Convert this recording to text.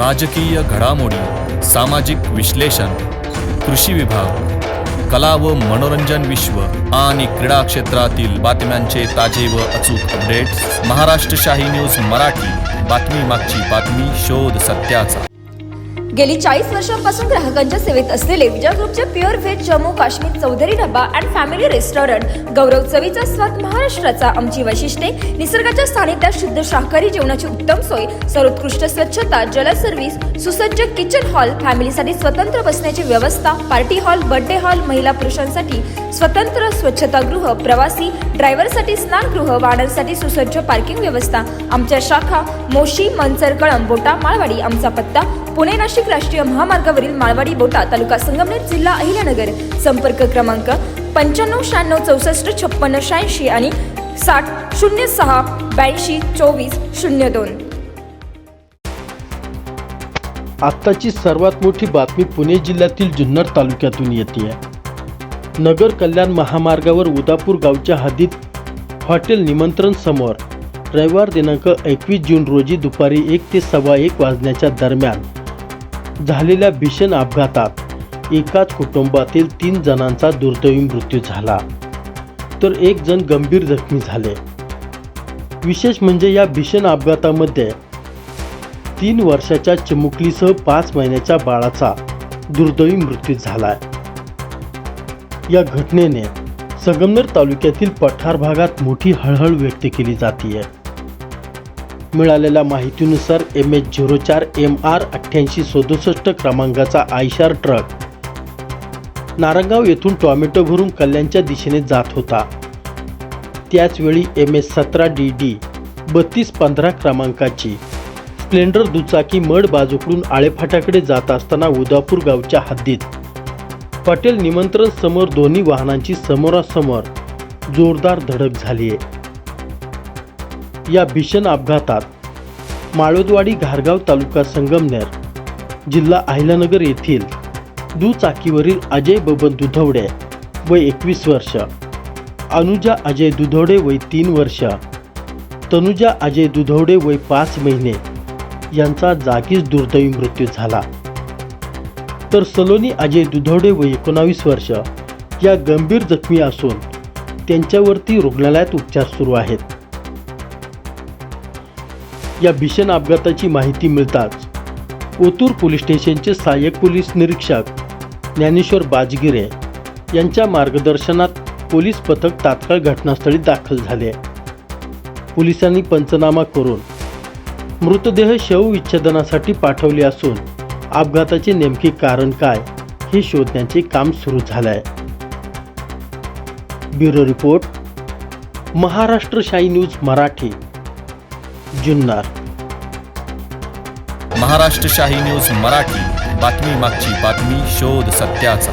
राजकीय घडामोडी, सामाजिक विश्लेषण, कृषी विभाग, कला व मनोरंजन विश्व आणि क्रीडा क्षेत्रातील बातम्यांचे ताजे व अचूक अपडेट्स महाराष्ट्र शाही न्यूज मराठी. बातमी मागची बातमी, शोध सत्याचा. गेली 40 वर्षांपासून ग्राहकांच्या सेवेत असलेले विजय ग्रुपचे pure veg Jammu Kashmir Chaudhary dhaba and family restaurant गौरव चवीचा स्वाद महाराष्ट्राचा. आमची वैशिष्ट्ये: निसर्गाच्या सानिध्यात शुद्ध शाकाहारी जेवणाची उत्तम सोय, सर्वोत्कृष्ट स्वच्छता, जल सर्व्हिस, सुसज्ज किचन हॉल, फॅमिलीसाठी स्वतंत्र बसण्याची व्यवस्था, पार्टी हॉल, बर्थडे हॉल, महिला पुरुषांसाठी स्वतंत्र स्वच्छतागृह, प्रवासी ड्रायव्हरसाठी स्नानगृह, वाहनांसाठी सुसज्ज पार्किंग व्यवस्था. आमच्या शाखा मोशी, मनसर, कळंब, बोटा, माळवाडी. आमचा पत्ता: पुणे नाशिक राष्ट्रीय महामार्गावरील माळवाडी बोटा, तालुका संगमनेर, जिल्हा अहिल्यानगर. संपर्क क्रमांक 95 96 64 56 86 आणि 60 06 82 24 02. आत्ताची सर्वात मोठी बातमी पुणे जिल्ह्यातील जुन्नर तालुक्यातून येते. नगर कल्याण महामार्गावर उदापूर गावच्या हद्दीत हॉटेल निमंत्रण समोर रविवार दिनांक 21 जून रोजी दुपारी 1 ते सव्वा 1 वाजण्याच्या दरम्यान झालेल्या भीषण अपघातात एकाच कुटुंबातील 3 जणांचा दुर्दैवी मृत्यू झाला, तर 1 जण गंभीर जखमी झाले. विशेष म्हणजे या भीषण अपघातामध्ये 3 वर्षाच्या चिमुकलीसह 5 महिन्याच्या बाळाचा दुर्दैवी मृत्यू झाला. या घटनेने संगमनेर तालुक्यातील पठार भागात मोठी हळहळ व्यक्त केली जाते. मिळालेल्या माहितीनुसार MS04 MR 8867 क्रमांकाचा आयशर ट्रक नारंगाव येथून टोमॅटो भरून कल्याणच्या दिशेने जात होता. त्याचवेळी MS17 DD 3215 क्रमांकाची स्प्लेंडर दुचाकी मड बाजूकडून आळेफाट्याकडे जात असताना उदापूर गावच्या हद्दीत हॉटेल निमंत्रण समोर दोन्ही वाहनांची समोरासमोर जोरदार धडक झाली आहे. या भीषण अपघातात माळोदवाडी, घारगाव, तालुका संगमनेर, जिल्हा अहिल्यानगर येथील दुचाकीवरील अजय बबन दुधवडे वय 21 वर्ष, अनुजा अजय दुधवडे वय 3 वर्ष, तनुजा अजय दुधवडे वय 5 महिने यांचा जागीच दुर्दैवी मृत्यू झाला. तर सलोनी अजय दुधवडे वय 19 वर्ष या गंभीर जखमी असून त्यांच्यावरती रुग्णालयात उपचार सुरू आहेत. या भीषण अपघाताची माहिती मिळताच ओतूर पोलीस स्टेशनचे सहाय्यक पोलीस निरीक्षक ज्ञानेश्वर बाजगिरे यांच्या मार्गदर्शनात पोलीस पथक तात्काळ घटनास्थळी दाखल झाले. पोलिसांनी पंचनामा करून मृतदेह शवविच्छेदनासाठी पाठवले असून अपघाताचे नेमके कारण काय हे शोधण्याचे काम सुरू झाले आहे. ब्युरो रिपोर्ट, महाराष्ट्र शाही न्यूज मराठी, जुन्नर. महाराष्ट्र शाही न्यूज मराठी. बातमी मागची बातमी, शोध सत्याचा.